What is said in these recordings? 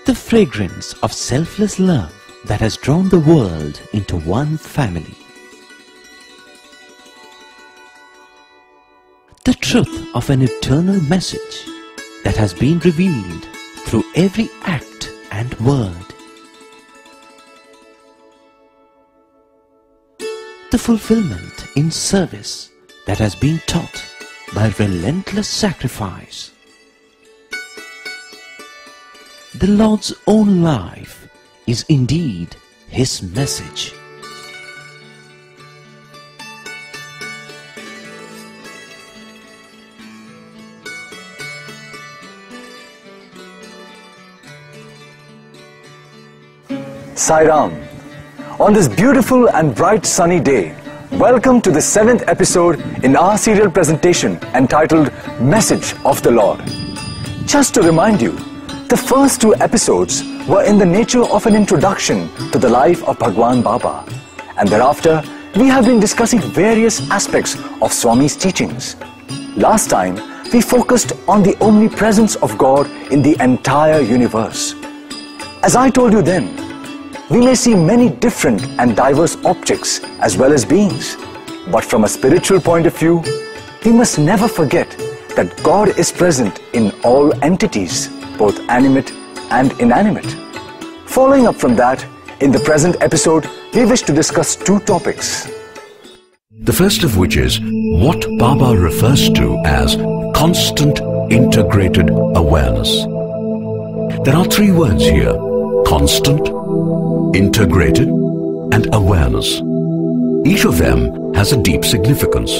The fragrance of selfless love that has drawn the world into one family. The truth of an eternal message that has been revealed through every act and word. The fulfillment in service that has been taught by relentless sacrifice. The Lord's own life is indeed His message. Sai Ram. On this beautiful and bright sunny day, welcome to the 7th episode in our serial presentation entitled Message of the Lord. Just to remind you, the first 2 episodes were in the nature of an introduction to the life of Bhagwan Baba, and thereafter we have been discussing various aspects of Swami's teachings. Last time we focused on the omnipresence of God in the entire universe. As I told you then, we may see many different and diverse objects as well as beings, but from a spiritual point of view, we must never forget that God is present in all entities, both animate and inanimate. Following up from that, in the present episode, we wish to discuss 2 topics. The first of which is what Baba refers to as constant integrated awareness. There are 3 words here: constant, integrated and awareness. Each of them has a deep significance.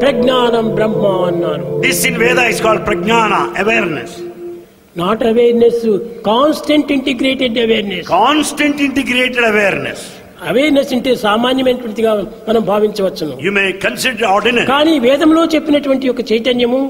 Prajnanam Brahmanam. This in Veda is called Prajnana, awareness. Not awareness, constant integrated awareness. Constant integrated awareness. Awareness అంటే సామాన్యమైనటువంటిగా మనం భావించవచ్చును. You may consider ordinary. కానీ వేదంలో చెప్పినటువంటి యొక్క చైతన్యము,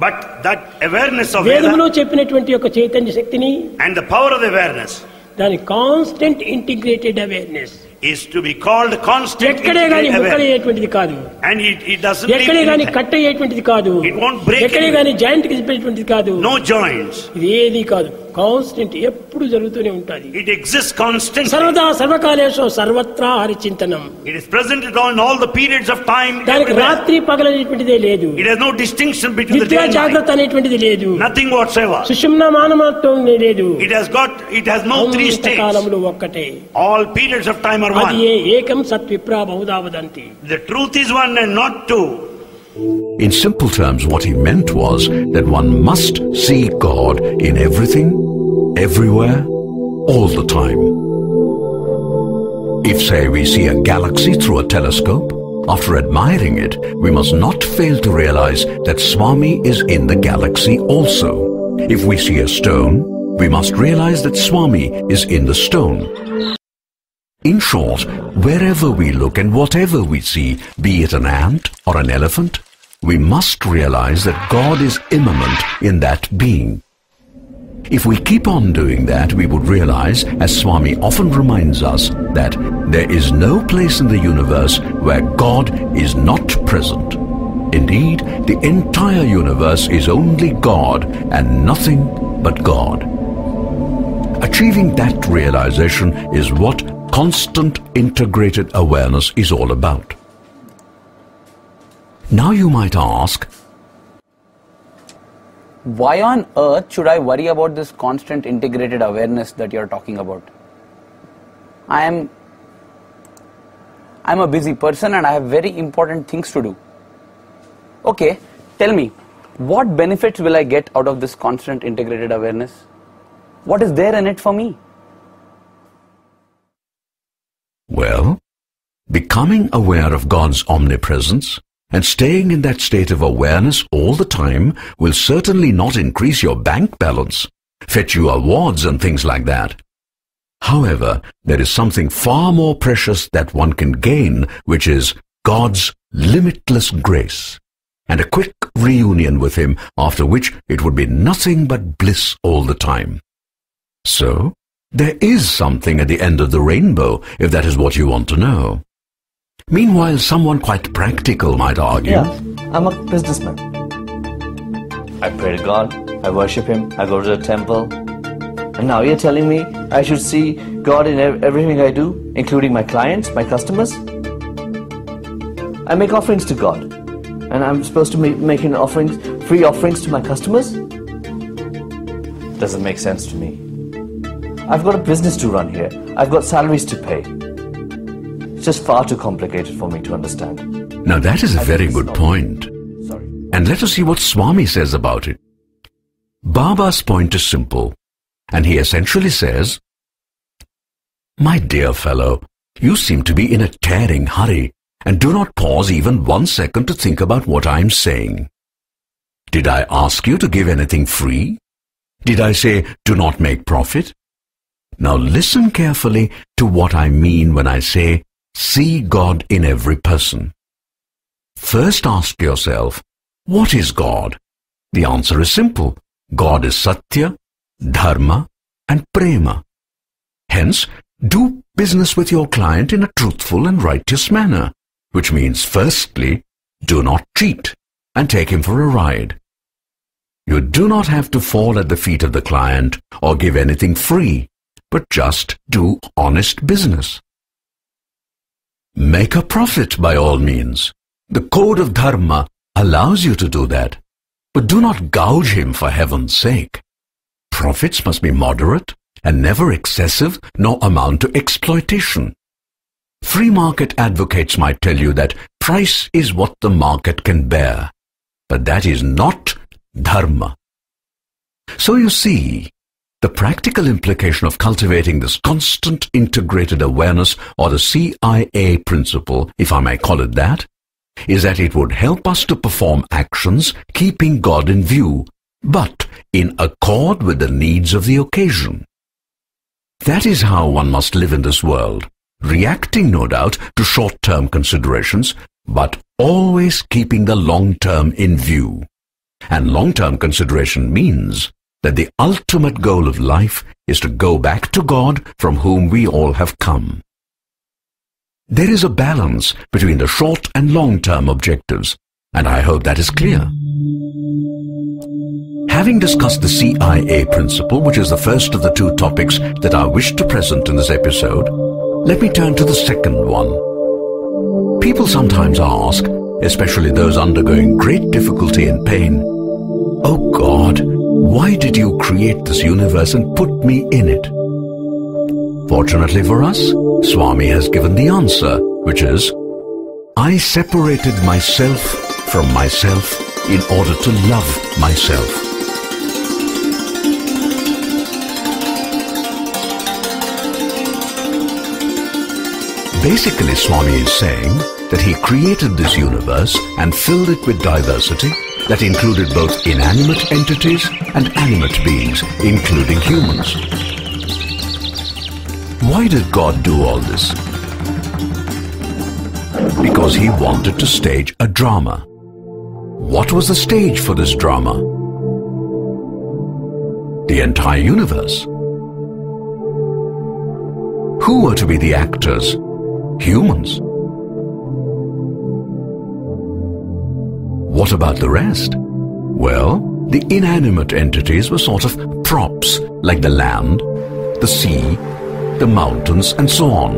but that awareness of వేదంలో చెప్పినటువంటి యొక్క చైతన్య శక్తిని and the power of the awareness, దాని constant integrated awareness is to be called constant ఎక్కడే గాని ముక్కలయ్యేటువంటిది కాదు, and it doesn't ఎక్కడే గాని కట్ అయ్యేటువంటిది కాదు, it won't break, ఎక్కడే గాని జాయింట్ కి కాదు, no joints, ఇది ఏది కాదు, కాన్స్టెంట్ ఎప్పుడు జరుగుతూనే ఉంటుంది. it exists constantly, సర్వదా సర్వకాలేషు సర్వత్రా హరిచింతనం. it is present in all the periods of time. దానికి రాత్రి పగలనేటువంటిదే లేదు. it has no distinction between the day and జాగ్రత్త అనేటువంటిది లేదు, nothing whatsoever. సుషుమ్న మానమాత్వం లేదు. it has no 3 states. కాలములు ఒక్కటే, all periods of time are one. అది ఏకం సత్విప్రా బహుధా వదంతి. the truth is one and not 2. In simple terms, what he meant was that one must see God in everything, everywhere, all the time. If, say, we see a galaxy through a telescope, after admiring it, we must not fail to realize that Swami is in the galaxy also. If we see a stone, we must realize that Swami is in the stone. In short, wherever we look and whatever we see, be it an ant or an elephant, we must realize that God is immanent in that being. If we keep on doing that, we would realize, as Swami often reminds us, that there is no place in the universe where God is not present. Indeed, the entire universe is only God and nothing but God. Achieving that realization is what constant integrated awareness is all about. Now you might ask, why on earth should I worry about this constant integrated awareness that you're talking about? I'm a busy person and I have very important things to do. Okay, tell me, what benefits will I get out of this constant integrated awareness? What is there in it for me? Well, becoming aware of God's omnipresence and staying in that state of awareness all the time will certainly not increase your bank balance, fetch you awards and things like that. However, there is something far more precious that one can gain, which is God's limitless grace, and a quick reunion with Him, after which it would be nothing but bliss all the time. So, there is something at the end of the rainbow, if that is what you want to know. Meanwhile, someone quite practical might argue, yeah, I'm a businessman. I pray to God, I worship Him, I go to the temple, And now you're telling me I should see God in everything I do, including my clients, my customers? I make offerings to God, and I'm supposed to make free offerings to my customers? Doesn't make sense to me. I've got a business to run here. I've got salaries to pay. It's just far too complicated for me to understand. Now that is a very good point. Sorry. And let us see what Swami says about it. Baba's point is simple, and he essentially says, "My dear fellow, you seem to be in a tearing hurry, and do not pause even 1 second to think about what I am saying. Did I ask you to give anything free? Did I say, do not make profit? Now listen carefully to what I mean when I say, see God in every person. First ask yourself, what is God? The answer is simple. God is Satya, Dharma, and Prema. Hence, do business with your client in a truthful and righteous manner, which means firstly, do not cheat and take him for a ride. You do not have to fall at the feet of the client or give anything free, but just do honest business. Make a profit by all means. The code of Dharma allows you to do that, but do not gouge him for heaven's sake. Profits must be moderate and never excessive nor amount to exploitation. Free market advocates might tell you that price is what the market can bear, but that is not Dharma. So you see, the practical implication of cultivating this constant integrated awareness, or the CIA principle, if I may call it that, is that it would help us to perform actions keeping God in view, but in accord with the needs of the occasion. That is how one must live in this world, reacting no doubt to short-term considerations, but always keeping the long-term in view. And long-term consideration means that the ultimate goal of life is to go back to God from whom we all have come. There is a balance between the short and long-term objectives, and I hope that is clear. Having discussed the CIA principle, which is the first of the two topics that I wish to present in this episode, let me turn to the second one. People sometimes ask, especially those undergoing great difficulty and pain, "Oh God, why did you create this universe and put me in it?" Fortunately for us, Swami has given the answer, which is, I separated myself from myself in order to love myself. Basically, Swami is saying that he created this universe and filled it with diversity that included both inanimate entities and animate beings, including humans. Why did God do all this? Because he wanted to stage a drama. What was the stage for this drama? The entire universe. Who were to be the actors? Humans. What about the rest? Well, the inanimate entities were sort of props, like the land, the sea, the mountains, and so on.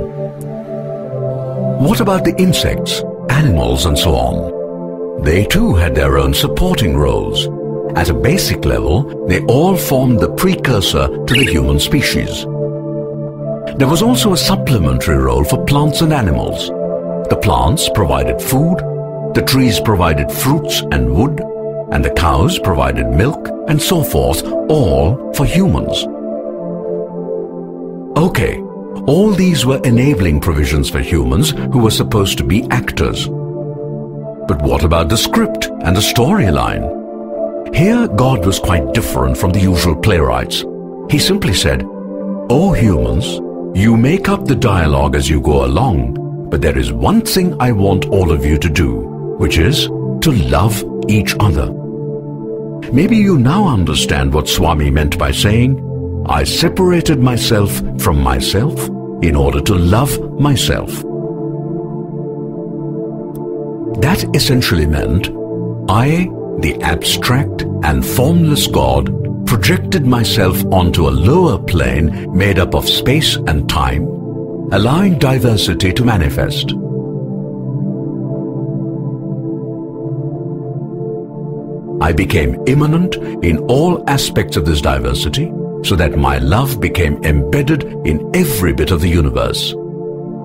What about the insects, animals, and so on? They too had their own supporting roles. At a basic level, they all formed the precursor to the human species. There was also a supplementary role for plants and animals. The plants provided food, the trees provided fruits and wood, and the cows provided milk, and so forth, all for humans. Okay, all these were enabling provisions for humans who were supposed to be actors. But what about the script and the storyline? Here, God was quite different from the usual playwrights. He simply said, "O humans, you make up the dialogue as you go along, but there is one thing I want all of you to do, which is to love each other." Maybe you now understand what Swami meant by saying, "I separated myself from myself in order to love myself." That essentially meant, I, the abstract and formless God, projected myself onto a lower plane made up of space and time, allowing diversity to manifest. I became immanent in all aspects of this diversity, so that my love became embedded in every bit of the universe.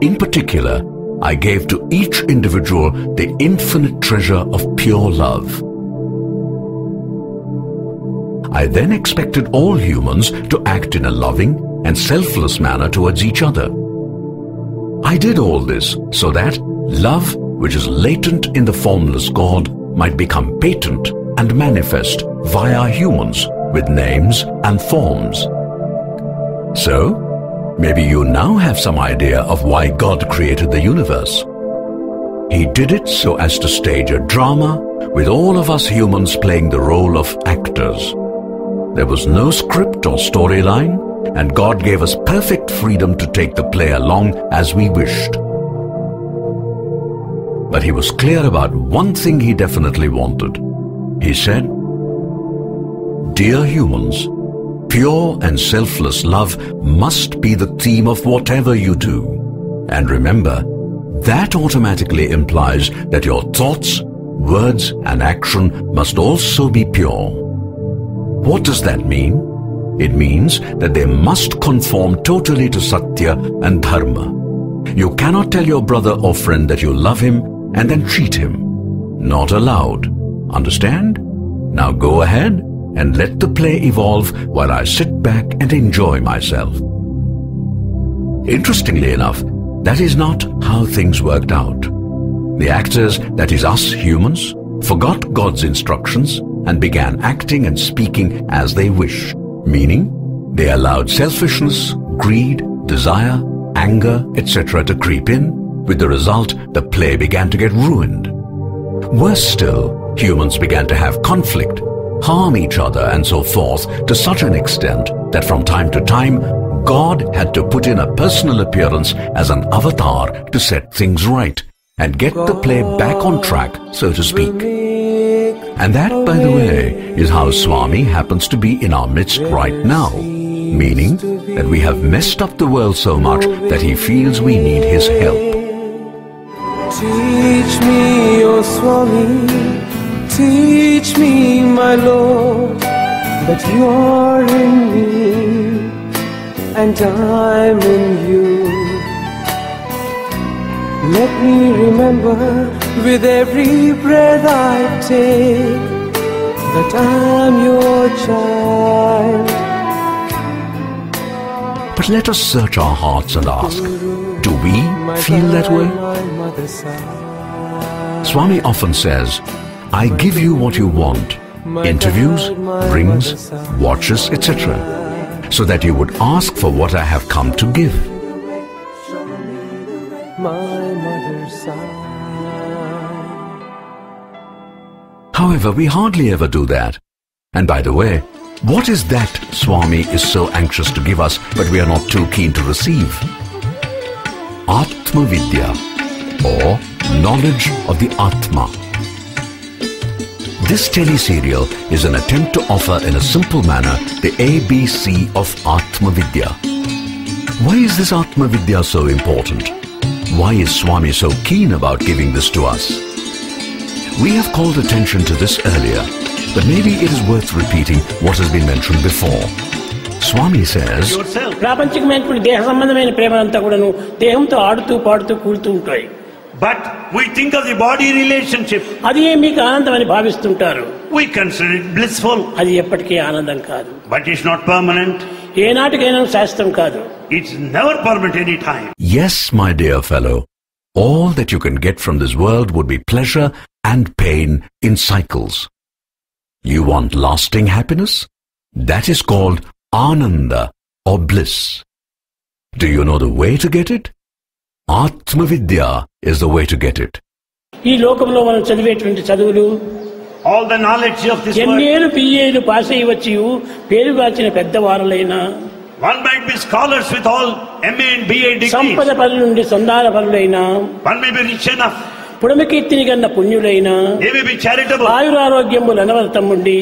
In particular, I gave to each individual the infinite treasure of pure love. I then expected all humans to act in a loving and selfless manner towards each other. I did all this so that love, which is latent in the formless God, might become patent and manifest via humans with names and forms. So, maybe you now have some idea of why God created the universe. He did it so as to stage a drama with all of us humans playing the role of actors. There was no script or storyline, and God gave us perfect freedom to take the play along as we wished. But He was clear about one thing He definitely wanted. He said, "Dear humans, pure and selfless love must be the theme of whatever you do. And remember, that automatically implies that your thoughts, words and action must also be pure." What does that mean? It means that they must conform totally to Satya and Dharma. You cannot tell your brother or friend that you love him and then cheat him. Not allowed. Understand? Now go ahead and let the play evolve while I sit back and enjoy myself. Interestingly enough, that is not how things worked out. The actors, that is us humans, forgot God's instructions and began acting and speaking as they wish, meaning they allowed selfishness, greed, desire, anger, etc. to creep in, with the result the play began to get ruined. Worse still, humans began to have conflict, harm each other and so forth to such an extent that from time to time God had to put in a personal appearance as an avatar to set things right and get the play back on track, so to speak. And that, by the way, is how Swami happens to be in our midst right now, meaning that we have messed up the world so much that he feels we need his help. Teach me, O Swami, teach me, my Lord, that you're in me and I'm in you. Let me remember with every breath I take that I'm your child. But let us search our hearts and ask, do we feel that way? Swami often says, I give you what you want, interviews, rings, watches, etc., so that you would ask for what I have come to give. However, we hardly ever do that. And by the way, what is that Swami is so anxious to give us but we are not too keen to receive? Atma Vidya, or knowledge of the Atma. This teleserial is an attempt to offer in a simple manner the ABC of Atma Vidya. Why is this Atma Vidya so important? Why is Swami so keen about giving this to us? We have called attention to this earlier, but maybe it is worth repeating what has been mentioned before. Swami says, but we think of the body relationship. We consider it blissful. But it's not permanent. It's never permanent any time. Yes, my dear fellow, all that you can get from this world would be pleasure and pain in cycles. You want lasting happiness? That is called Ananda or bliss. Do you know the way to get it? Atma Vidya is the way to get it. All the knowledge of this world. One might be scholars with all MA and BA degrees. One may be rich enough. పుడమకీర్తిని కన్న పుణ్యులైన They may be charitable ఆయురారోగ్యములు అనవరతముండి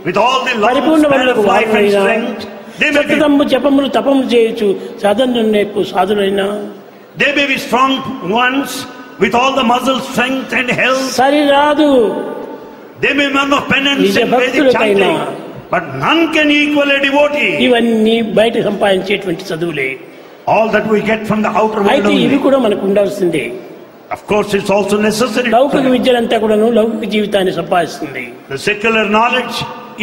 with all the long పరిపూర్ణ span of వరకు life and వారైన strength. They may be, సతతము జపములు తపములు చేయొచ్చు సాధన నేర్పు సాధులైన they may be strong ones with all the muscle strength and health. సరిరాదు They may be men of penance నిజ and Vedic భక్తులకైనా chanting, but none can equal a devotee. ఇవన్నీ బయట సంపాదించేటువంటి చదువులే. All that we get from the outer world అయితే ఇవి only. కూడా మనకు ఉండాల్సిందే. Of course, it's also necessary. లౌకిక విద్యలంతా కూడాను లౌకిక జీవితాన్ని సంపాదిస్తుంది. The secular knowledge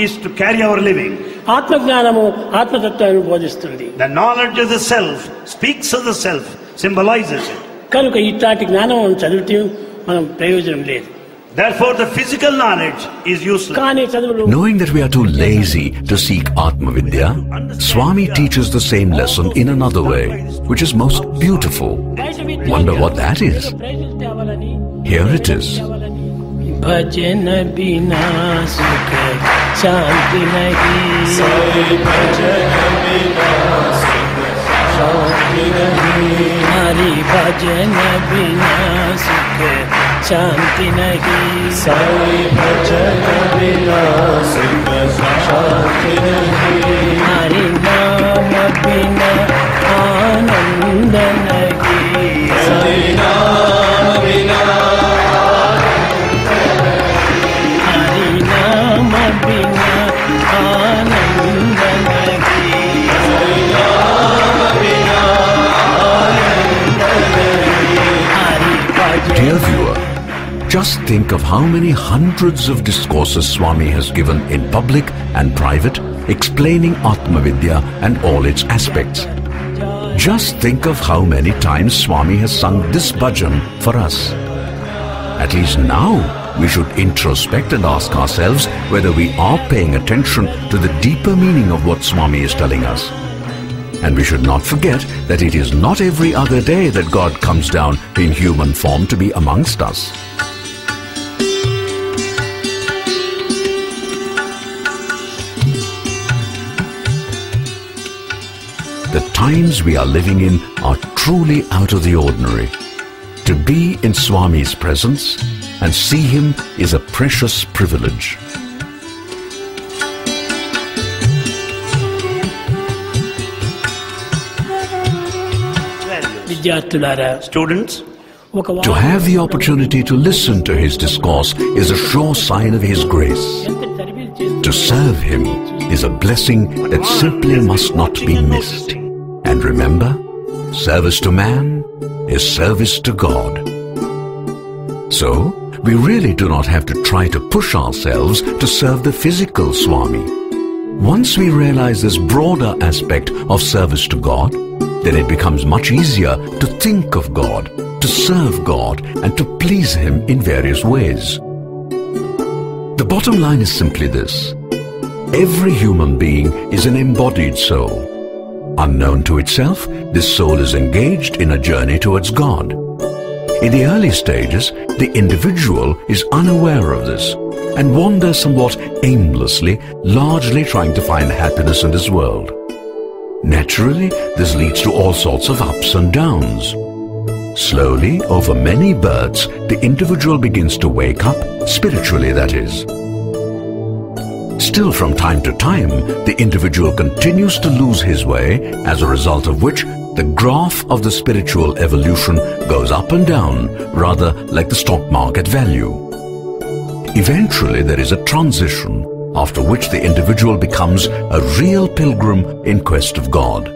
is to carry our living. ఆత్మజ్ఞానము ఆత్మతత్వాన్ని బోధిస్తుంది. The knowledge of the self speaks of the self, symbolizes it. కనుక ఇట్లాంటి జ్ఞానం చదివితే మనం ప్రయోజనం లేదు. Therefore, the physical knowledge is useless. కానీ చదువులు Knowing that we are too lazy to seek Atma Vidya, Swami teaches the same lesson in another way, which is most beautiful. Wonder what that is? Here it is. भजन बिना सुख शांति नहीं, भजन बिना सुख शांति नहीं, हरि भजन बिना सुख शांति नहीं, भजन बिना सुख शांति नहीं, हरि नाम बिना आनंद नहीं, हरि नाम बिना Dear viewer, just think of how many hundreds of discourses Swami has given in public and private, explaining Atma Vidya and all its aspects. Just think of how many times Swami has sung this bhajan for us. At least now, we should introspect and ask ourselves whether we are paying attention to the deeper meaning of what Swami is telling us. And we should not forget that it is not every other day that God comes down in human form to be amongst us. The times we are living in are truly out of the ordinary. To be in Swami's presence and see him is a precious privilege. విద్యార్థులారా, Students, To have the opportunity to listen to his discourse is a sure sign of his grace. To serve him is a blessing that simply must not be missed. And remember, service to man is service to God. So, we really do not have to try to push ourselves to serve the physical Swami. Once we realize this broader aspect of service to God, then it becomes much easier to think of God, to serve God, and to please Him in various ways. The bottom line is simply this. Every human being is an embodied soul. Unknown to itself, this soul is engaged in a journey towards God. In the early stages, the individual is unaware of this and wanders somewhat aimlessly, largely trying to find happiness in this world. Naturally, this leads to all sorts of ups and downs. Slowly, over many births, the individual begins to wake up, spiritually that is. Still, from time to time, the individual continues to lose his way, as a result of which the graph of the spiritual evolution goes up and down, rather like the stock market value. Eventually, there is a transition, after which the individual becomes a real pilgrim in quest of God.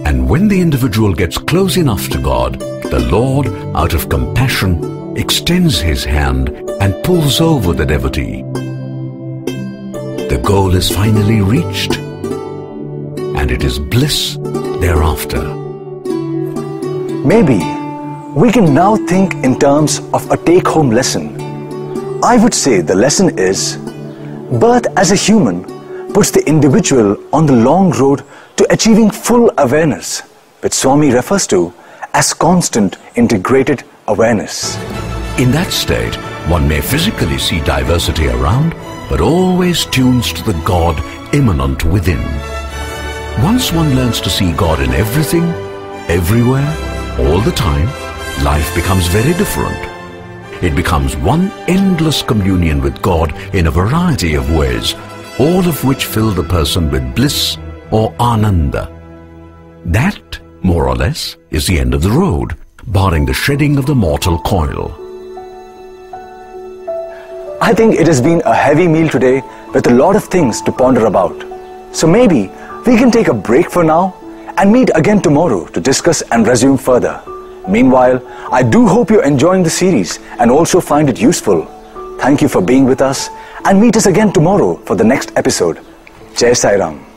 And when the individual gets close enough to God, the Lord, out of compassion, extends his hand and pulls over the devotee. The goal is finally reached, and it is bliss thereafter. Maybe we can now think in terms of a take-home lesson. I would say the lesson is, birth as a human puts the individual on the long road to achieving full awareness, which Swami refers to as constant integrated awareness. In that state, one may physically see diversity around, but always tunes to the God immanent within. Once one learns to see God in everything, everywhere, all the time, life becomes very different. it becomes one endless communion with God in a variety of ways, all of which fill the person with bliss or ananda. That, more or less, is the end of the road, barring the shedding of the mortal coil. I think it has been a heavy meal today with a lot of things to ponder about. So maybe we can take a break for now and meet again tomorrow to discuss and resume further. Meanwhile, I do hope you're enjoying the series and also find it useful. Thank you for being with us and meet us again tomorrow for the next episode. Jai Sai Ram.